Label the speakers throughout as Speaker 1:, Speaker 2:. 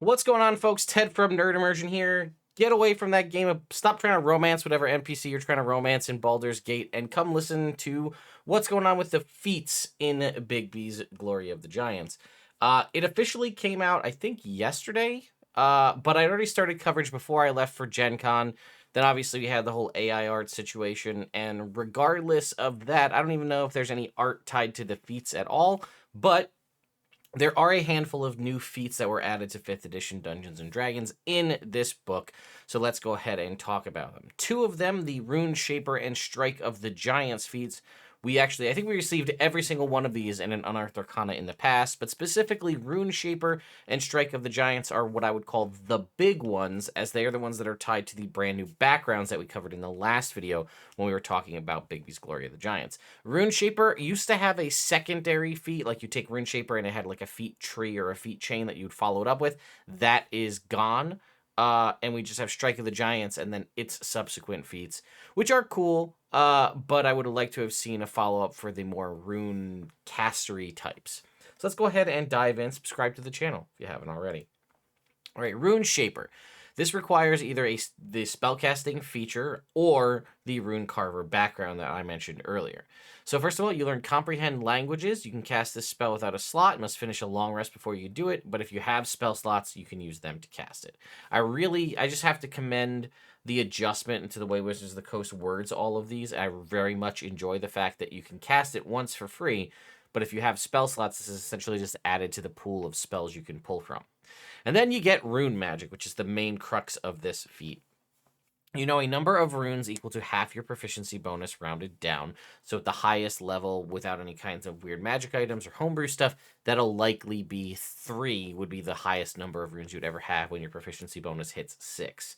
Speaker 1: What's going on, folks? Ted from Immersion here. Get away from that game. Stop trying to romance whatever NPC you're trying to romance in Baldur's Gate and come listen to what's going on with the feats in Bigby's Glory of the Giants. It officially came out, I think, yesterday, but I already started coverage before I left for Gen Con. Then obviously we had the whole AI art situation, and regardless of that, I don't even know if there's any art tied to the feats at all, but there are a handful of new feats that were added to 5th edition Dungeons and Dragons in this book, so let's go ahead and talk about them. Two of them, the Rune Shaper and Strike of the Giants feats, I think we received every single one of these in an Unearthed Arcana in the past, but specifically Rune Shaper and Strike of the Giants are what I would call the big ones, as they are the ones that are tied to the brand new backgrounds that we covered in the last video when we were talking about Bigby's Glory of the Giants. Rune Shaper used to have a secondary feat, like you take Rune Shaper and it had like a feat tree or a feat chain that you'd follow it up with. That is gone. And we just have Strike of the Giants and then its subsequent feats, which are cool, but I would have liked to have seen a follow-up for the more rune castery types. So let's go ahead and dive in. Subscribe to the channel if you haven't already. All right, Rune Shaper. This requires either the spellcasting feature or the Rune Carver background that I mentioned earlier. So first of all, you learn Comprehend Languages. You can cast this spell without a slot. You must finish a long rest before you do it, but if you have spell slots, you can use them to cast it. I just have to commend the adjustment into the way Wizards of the Coast words all of these. I very much enjoy the fact that you can cast it once for free, but if you have spell slots, this is essentially just added to the pool of spells you can pull from. And then you get Rune Magic, which is the main crux of this feat. You know a number of runes equal to half your proficiency bonus rounded down. So at the highest level, without any kinds of weird magic items or homebrew stuff, that'll likely be 3, would be the highest number of runes you'd ever have when your proficiency bonus hits 6.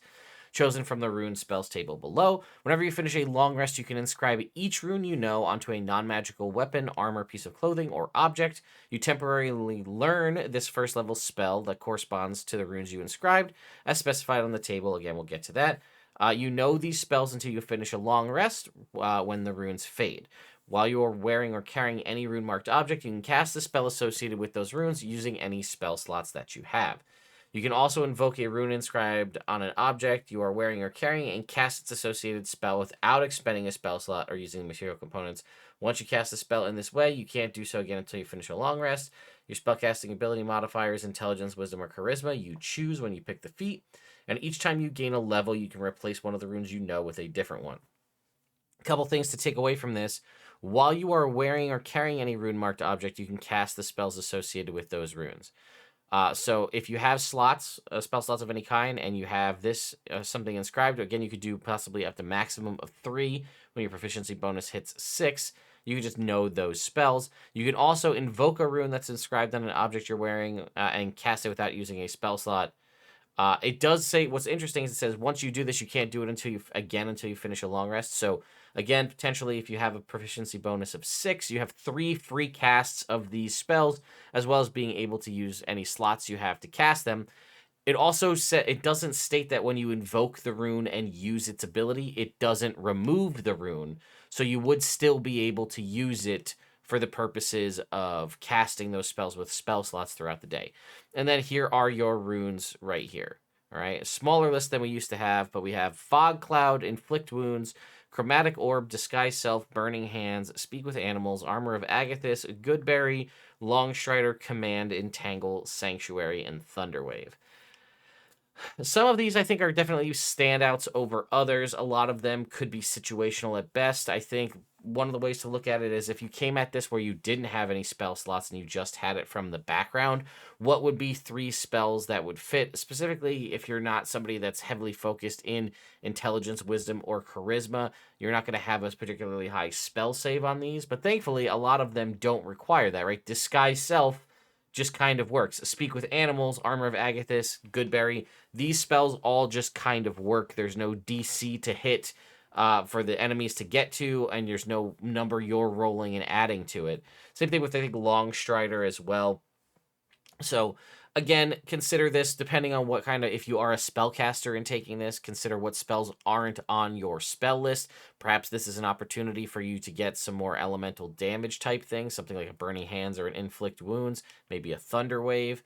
Speaker 1: Chosen from the rune spells table below. Whenever you finish a long rest, you can inscribe each rune you know onto a non-magical weapon, armor, piece of clothing, or object. You temporarily learn this first level spell that corresponds to the runes you inscribed, as specified on the table. Again, we'll get to that. You know these spells until you finish a long rest when the runes fade. While you are wearing or carrying any rune-marked object, you can cast the spell associated with those runes using any spell slots that you have. You can also invoke a rune inscribed on an object you are wearing or carrying and cast its associated spell without expending a spell slot or using material components. Once you cast the spell in this way, you can't do so again until you finish a long rest. Your spellcasting ability modifier is Intelligence, Wisdom, or Charisma. You choose when you pick the feat. And each time you gain a level, you can replace one of the runes you know with a different one. A couple things to take away from this. While you are wearing or carrying any rune-marked object, you can cast the spells associated with those runes. So if you have slots, spell slots of any kind, and you have this something inscribed, again, you could do possibly up to maximum of 3 when your proficiency bonus hits 6. You can just know those spells. You can also invoke a rune that's inscribed on an object you're wearing and cast it without using a spell slot. It does say, what's interesting is it says once you do this, you can't do it until you finish a long rest. So again, potentially if you have a proficiency bonus of 6, you have 3 free casts of these spells, as well as being able to use any slots you have to cast them. It also it doesn't state that when you invoke the rune and use its ability, it doesn't remove the rune. So you would still be able to use it for the purposes of casting those spells with spell slots throughout the day. And then here are your runes right here. All right, a smaller list than we used to have, but we have Fog Cloud, Inflict Wounds, Chromatic Orb, Disguise Self, Burning Hands, Speak with Animals, Armor of Agathis, Goodberry, Longstrider, Command, Entangle, Sanctuary, and Thunderwave. Some of these I think are definitely standouts over others. A lot of them could be situational at best. I think one of the ways to look at it is if you came at this where you didn't have any spell slots and you just had it from the background, what would be 3 spells that would fit? Specifically, if you're not somebody that's heavily focused in Intelligence, Wisdom, or Charisma, you're not going to have a particularly high spell save on these, but thankfully a lot of them don't require that, right? Disguise Self just kind of works. Speak with Animals, Armor of Agathis, Goodberry, these spells all just kind of work. There's no DC to hit for the enemies to get to, and there's no number you're rolling and adding to it. Same thing with, I think, Longstrider as well. So, again, consider this depending on what kind of, if you are a spellcaster and taking this, consider what spells aren't on your spell list. Perhaps this is an opportunity for you to get some more elemental damage type things, something like a Burning Hands or an Inflict Wounds, maybe a Thunder Wave.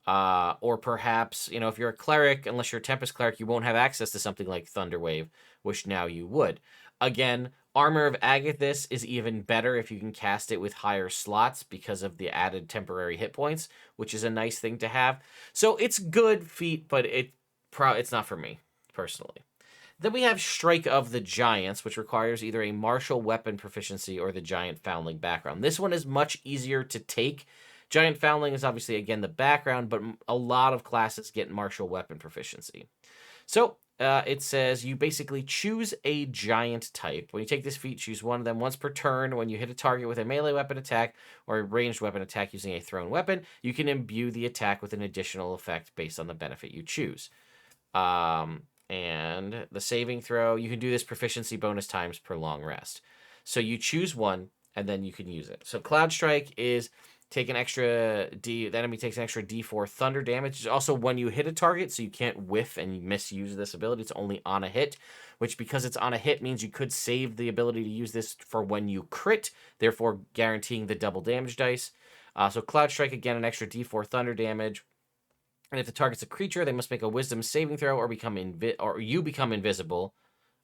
Speaker 1: Or perhaps, if you're a cleric, unless you're a Tempest cleric, you won't have access to something like Thunder Wave, which now you would. Again, Armor of Agathis is even better if you can cast it with higher slots because of the added temporary hit points, which is a nice thing to have. So it's good feat, but it's not for me, personally. Then we have Strike of the Giants, which requires either a martial weapon proficiency or the Giant Foundling background. This one is much easier to take. Giant Foundling is obviously, again, the background, but a lot of classes get martial weapon proficiency. So it says you basically choose a giant type. When you take this feat, choose one of them once per turn. When you hit a target with a melee weapon attack or a ranged weapon attack using a thrown weapon, you can imbue the attack with an additional effect based on the benefit you choose. And the saving throw, you can do this proficiency bonus times per long rest. So you choose one, and then you can use it. So Cloud Strike is take an extra the enemy takes an extra D4 thunder damage. It's also when you hit a target, so you can't whiff and misuse this ability. It's only on a hit, which because it's on a hit means you could save the ability to use this for when you crit, therefore guaranteeing the double damage dice. So Cloud Strike, again, an extra D4 thunder damage. And if the target's a creature, they must make a Wisdom saving throw or you become invisible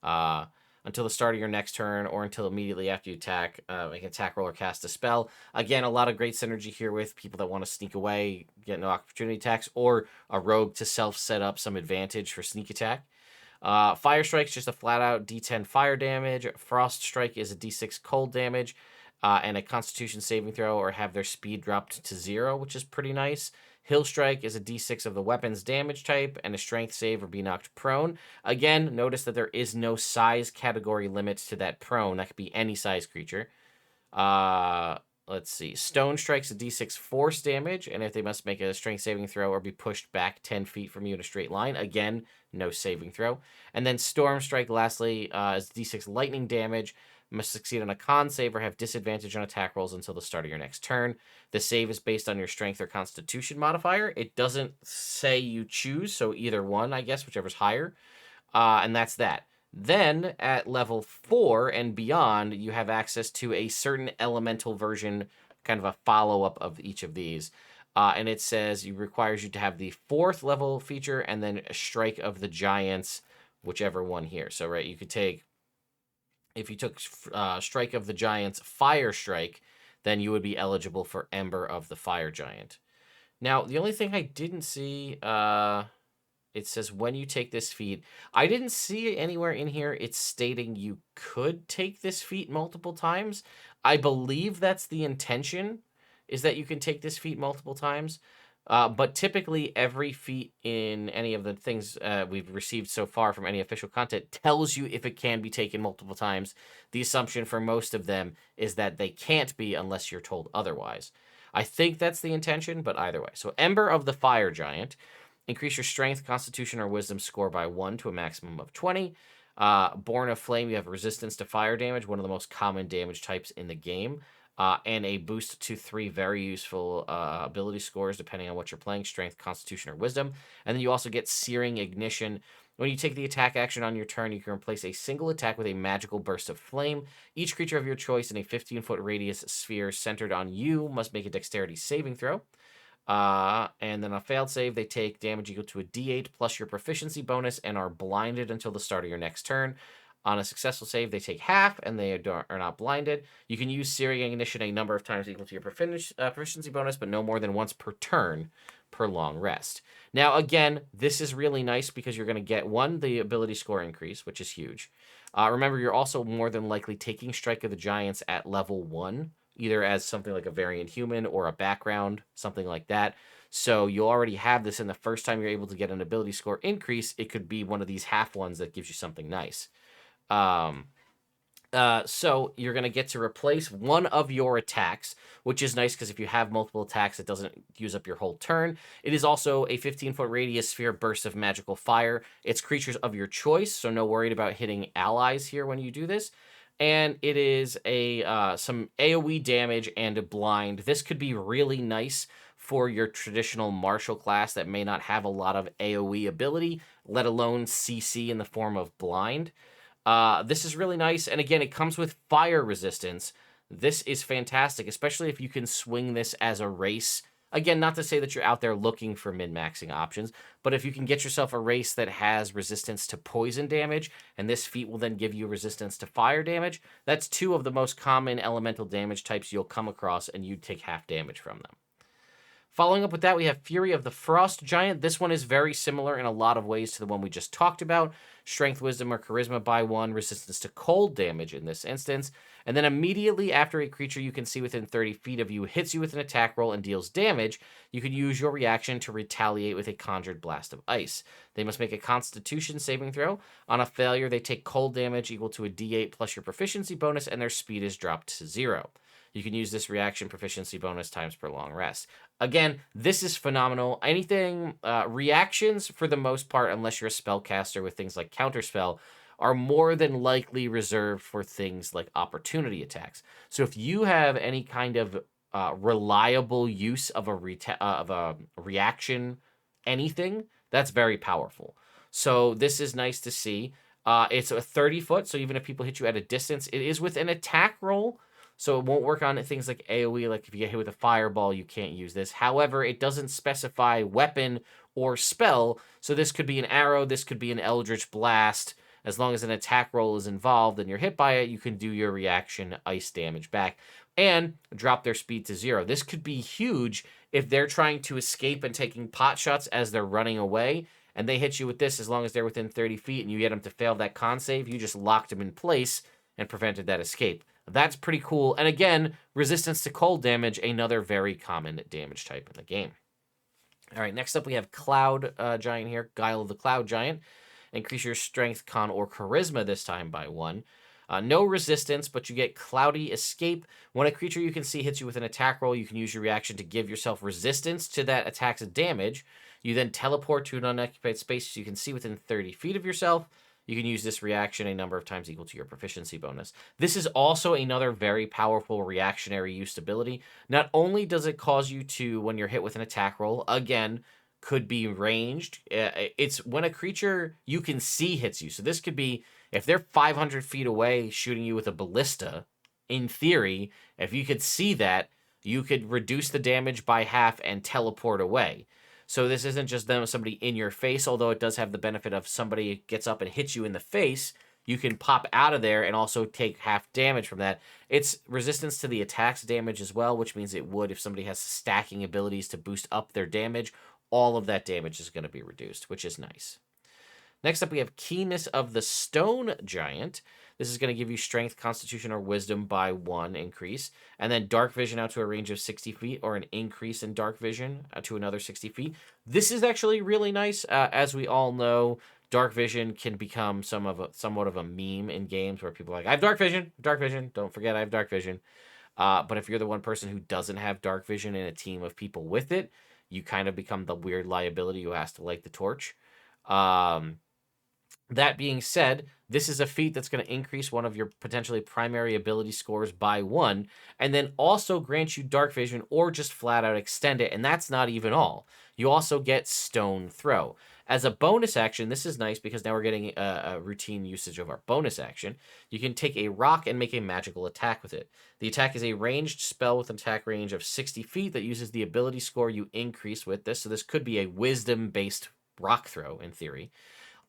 Speaker 1: until the start of your next turn or until immediately after you attack. Make an attack roll or cast a spell. Again, a lot of great synergy here with people that want to sneak away, get no opportunity attacks, or a rogue to self-set up some advantage for sneak attack. Fire Strike's just a flat-out D10 fire damage. Frost Strike is a D6 cold damage. And a Constitution saving throw or have their speed dropped to 0, which is pretty nice. Hill Strike is a d6 of the weapon's damage type and a strength save or be knocked prone. Again, notice that there is no size category limit to that prone. That could be any size creature. Let's see. Stone Strike's a d6 force damage, and if they must make a strength saving throw or be pushed back 10 feet from you in a straight line, again, no saving throw. And then Storm Strike, lastly, is d6 lightning damage. Must succeed on a con save or have disadvantage on attack rolls until the start of your next turn. The save is based on your strength or constitution modifier. It doesn't say you choose, so either one, I guess, whichever's higher. And that's that. Then at level 4 and beyond, you have access to a certain elemental version, kind of a follow-up of each of these. And it says it requires you to have the 4th level feature and then a Strike of the Giants, whichever one here. So, right, you could take... If you took Strike of the Giants, Fire Strike, then you would be eligible for Ember of the Fire Giant. Now, the only thing I didn't see, it says when you take this feat. I didn't see anywhere in here it's stating you could take this feat multiple times. I believe that's the intention, is that you can take this feat multiple times. But typically every feat in any of the things we've received so far from any official content tells you if it can be taken multiple times. The assumption for most of them is that they can't be unless you're told otherwise. I think that's the intention, but either way. So Ember of the Fire Giant. Increase your strength, constitution, or wisdom score by 1 to a maximum of 20. Born of Flame, you have resistance to fire damage, one of the most common damage types in the game. And a boost to 3 very useful ability scores, depending on what you're playing, strength, constitution, or wisdom. And then you also get Searing Ignition. When you take the attack action on your turn, you can replace a single attack with a magical burst of flame. Each creature of your choice in a 15-foot radius sphere centered on you must make a dexterity saving throw. And then on a failed save, they take damage equal to a d8 plus your proficiency bonus and are blinded until the start of your next turn. On a successful save, they take half, and they are not blinded. You can use Searing Ignition a number of times equal to your proficiency bonus, but no more than once per turn per long rest. Now, again, this is really nice because you're going to get, 1, the ability score increase, which is huge. Remember, you're also more than likely taking Strike of the Giants at level 1, either as something like a variant human or a background, something like that. So you already have this, and the first time you're able to get an ability score increase, it could be one of these half ones that gives you something nice. So you're going to get to replace one of your attacks, which is nice because if you have multiple attacks, it doesn't use up your whole turn. It is also a 15-foot radius sphere burst of magical fire. It's creatures of your choice, so no worried about hitting allies here when you do this. And it is some AoE damage and a blind. This could be really nice for your traditional martial class that may not have a lot of AoE ability, let alone CC in the form of blind. This is really nice, and again, it comes with fire resistance. This is fantastic, especially if you can swing this as a race Again, not to say that you're out there looking for min-maxing options, but if you can get yourself a race that has resistance to poison damage, and this feat will then give you resistance to fire damage, that's 2 of the most common elemental damage types you'll come across, and you take half damage from them. Following up with that, we have Fury of the Frost Giant. This one is very similar in a lot of ways to the one we just talked about. Strength, Wisdom, or Charisma by 1, resistance to cold damage in this instance. And then immediately after a creature you can see within 30 feet of you hits you with an attack roll and deals damage, you can use your reaction to retaliate with a Conjured Blast of Ice. They must make a Constitution saving throw. On a failure, they take cold damage equal to a d8 plus your proficiency bonus, and their speed is dropped to 0. You can use this reaction proficiency bonus times per long rest. Again, this is phenomenal. Anything, reactions for the most part, unless you're a spellcaster with things like Counterspell, are more than likely reserved for things like opportunity attacks. So if you have any kind of reliable use of a reaction, anything, that's very powerful. So this is nice to see. It's a 30 foot, so even if people hit you at a distance, it is with an attack roll. So it won't work on things like AoE, like if you get hit with a fireball, you can't use this. However, it doesn't specify weapon or spell, so this could be an arrow, this could be an Eldritch Blast. As long as an attack roll is involved and you're hit by it, you can do your reaction ice damage back and drop their speed to 0. This could be huge if they're trying to escape and taking pot shots as they're running away, and they hit you with this. As long as they're within 30 feet and you get them to fail that con save, you just locked them in place and prevented that escape. That's pretty cool. And again, resistance to cold damage, another very common damage type in the game. All right, next up we have Cloud Giant here, Guile of the Cloud Giant. Increase your strength, con, or charisma this time by 1. No resistance, but you get Cloudy Escape. When a creature you can see hits you with an attack roll, you can use your reaction to give yourself resistance to that attack's damage. You then teleport to an unoccupied space you can see within 30 feet of yourself. You can use this reaction a number of times equal to your proficiency bonus. This is also another very powerful reactionary use ability. Not only does it cause you to, when you're hit with an attack roll, again, could be ranged. It's when a creature you can see hits you. So this could be, if they're 500 feet away shooting you with a ballista, in theory, if you could see that, you could reduce the damage by half and teleport away. So this isn't just them, somebody in your face, although it does have the benefit of somebody gets up and hits you in the face. You can pop out of there and also take half damage from that. It's resistance to the attack's damage as well, which means it would, if somebody has stacking abilities to boost up their damage, all of that damage is going to be reduced, which is nice. Next up, we have Keenness of the Stone Giant. This is going to give you Strength, Constitution, or Wisdom by 1 increase. And then Dark Vision out to a range of 60 feet, or an increase in Dark Vision to another 60 feet. This is actually really nice. As we all know, Dark Vision can become somewhat of a meme in games where people are like, I have Dark Vision, Dark Vision. Don't forget I have Dark Vision. But if you're the one person who doesn't have Dark Vision in a team of people with it, you kind of become the weird liability who has to light the torch. That being said, this is a feat that's going to increase one of your potentially primary ability scores by 1, and then also grant you Dark Vision or just flat out extend it, and that's not even all. You also get Stone Throw. As a bonus action, this is nice because now we're getting a routine usage of our bonus action. You can take a rock and make a magical attack with it. The attack is a ranged spell with an attack range of 60 feet that uses the ability score you increase with this, so this could be a wisdom-based rock throw in theory.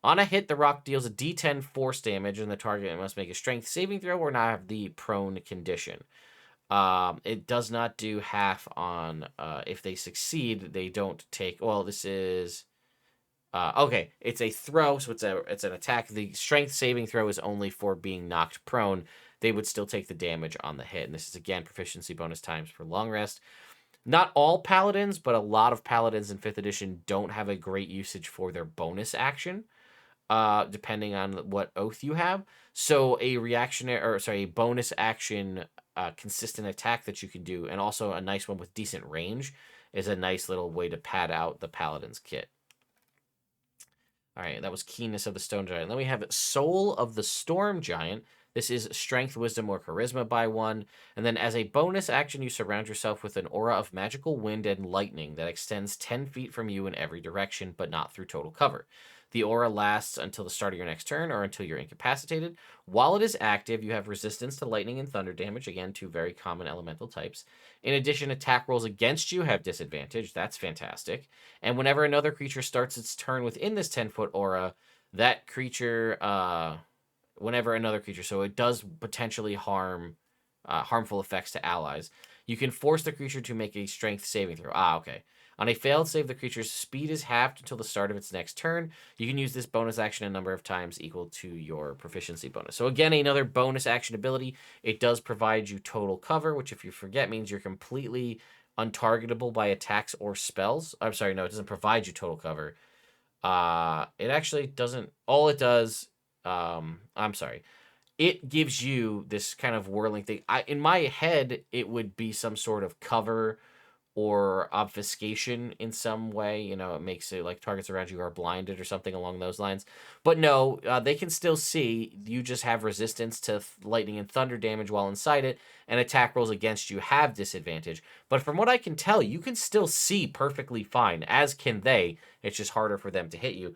Speaker 1: On a hit, the rock deals a d10 force damage, and the target must make a strength saving throw or not have the prone condition. It does not do half on if they succeed, they don't take... Well, this is... okay, it's a throw, so it's an attack. The strength saving throw is only for being knocked prone. They would still take the damage on the hit, and this is, again, proficiency bonus times for long rest. Not all paladins, but a lot of paladins in 5th edition don't have a great usage for their bonus action. Depending on what oath you have. So a bonus action consistent attack that you can do, and also a nice one with decent range, is a nice little way to pad out the Paladin's kit. All right, that was Keenness of the Stone Giant. Then we have Soul of the Storm Giant. This is Strength, Wisdom, or Charisma by 1. And then as a bonus action, you surround yourself with an aura of magical wind and lightning that extends 10 feet from you in every direction, but not through total cover. The aura lasts until the start of your next turn or until you're incapacitated. While it is active, you have resistance to lightning and thunder damage, again, 2 very common elemental types. In addition, attack rolls against you have disadvantage. That's fantastic. And whenever another creature starts its turn within this 10-foot aura, that creature, whenever another creature, so it does potentially harmful effects to allies. You can force the creature to make a strength saving throw. Okay. On a failed save, the creature's speed is halved until the start of its next turn. You can use this bonus action a number of times equal to your proficiency bonus. So again, another bonus action ability. It does provide you total cover, which if you forget means you're completely untargetable by attacks or spells. I'm sorry, no, it doesn't provide you total cover. It actually doesn't. All it does, I'm sorry. It gives you this kind of whirling thing. In my head, it would be some sort of cover or obfuscation in some way. You know, it makes it like targets around you are blinded or something along those lines. But no, they can still see. You just have resistance to lightning and thunder damage while inside it, and attack rolls against you have disadvantage. But from what I can tell, you can still see perfectly fine, as can they. It's just harder for them to hit you.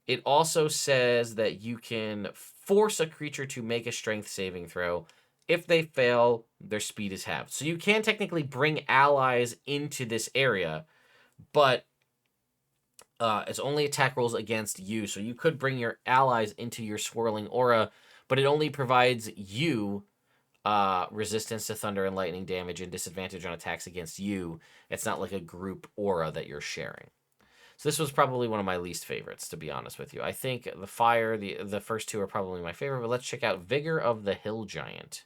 Speaker 1: It also says that you can force a creature to make a strength saving throw. If they fail, their speed is halved. So you can technically bring allies into this area, but it's only attack rolls against you. So you could bring your allies into your swirling aura, but it only provides you resistance to thunder and lightning damage and disadvantage on attacks against you. It's not like a group aura that you're sharing. So this was probably one of my least favorites, to be honest with you. I think the fire, the first 2 are probably my favorite, but let's check out Vigor of the Hill Giant.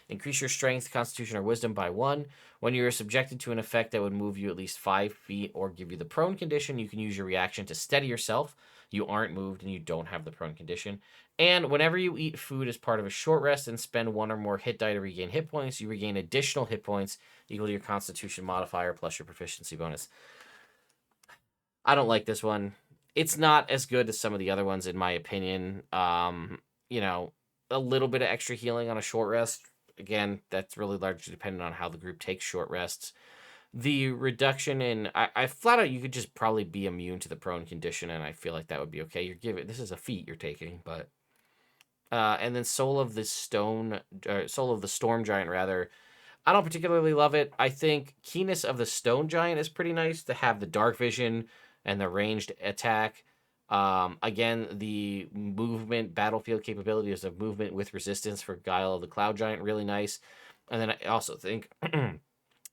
Speaker 1: Increase your strength, constitution, or wisdom by 1. When you are subjected to an effect that would move you at least 5 feet or give you the prone condition, you can use your reaction to steady yourself. You aren't moved and you don't have the prone condition. And whenever you eat food as part of a short rest and spend 1 or more hit die to regain hit points, you regain additional hit points equal to your constitution modifier plus your proficiency bonus. I don't like this one. It's not as good as some of the other ones, in my opinion. You know, a little bit of extra healing on a short rest. Again, that's really largely dependent on how the group takes short rests. The reduction in... I flat out, you could just probably be immune to the prone condition, and I feel like that would be okay. This is a feat you're taking, but... and then Soul of the Storm Giant, rather. I don't particularly love it. I think Keenness of the Stone Giant is pretty nice to have the dark vision and the ranged attack. Again, the movement battlefield capabilities of movement with resistance for Guile of the Cloud Giant, really nice. And then I also think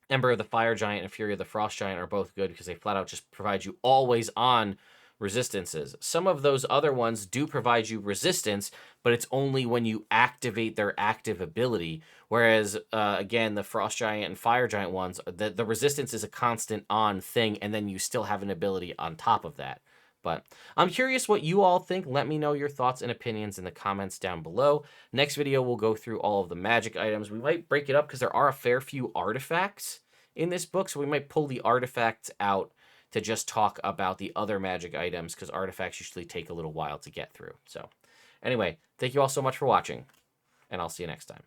Speaker 1: Ember of the Fire Giant and Fury of the Frost Giant are both good because they flat out just provide you always on resistances. Some of those other ones do provide you resistance, but it's only when you activate their active ability. Whereas, again, the Frost Giant and Fire Giant ones, the resistance is a constant on thing, and then you still have an ability on top of that. But I'm curious what you all think. Let me know your thoughts and opinions in the comments down below. Next video, we'll go through all of the magic items. We might break it up because there are a fair few artifacts in this book, so we might pull the artifacts out to just talk about the other magic items because artifacts usually take a little while to get through. So anyway, thank you all so much for watching, and I'll see you next time.